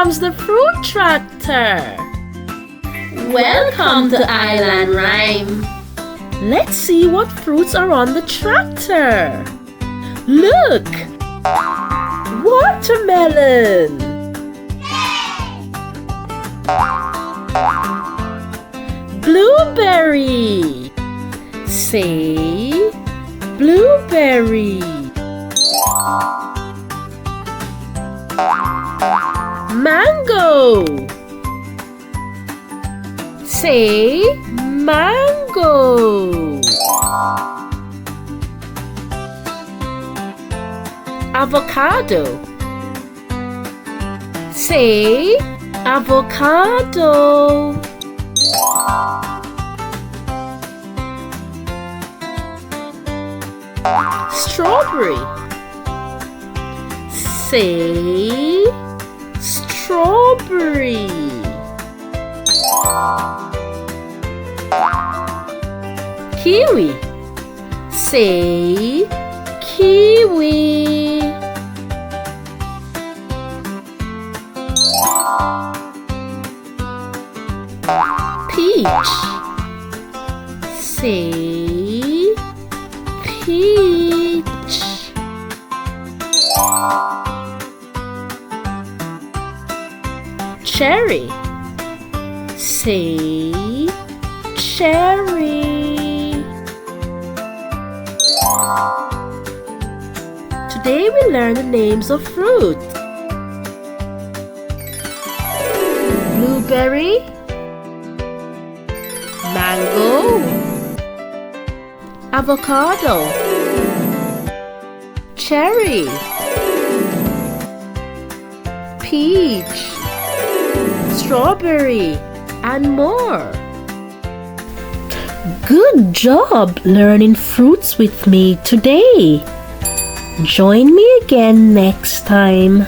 comes the fruit tractor. Welcome to Island Rhyme. Let's see what fruits are on the tractor. Look! Watermelon. Blueberry. Say blueberry. Mango. Say mango. Avocado. Say avocado. Strawberry. Say strawberry. Kiwi. Say kiwi. Peach. Say peach. Cherry. Say cherry. Today we learn the names of fruit. Blueberry, mango, avocado, cherry, peach, strawberry, and more. Good job learning fruits with me today. Join me again next time.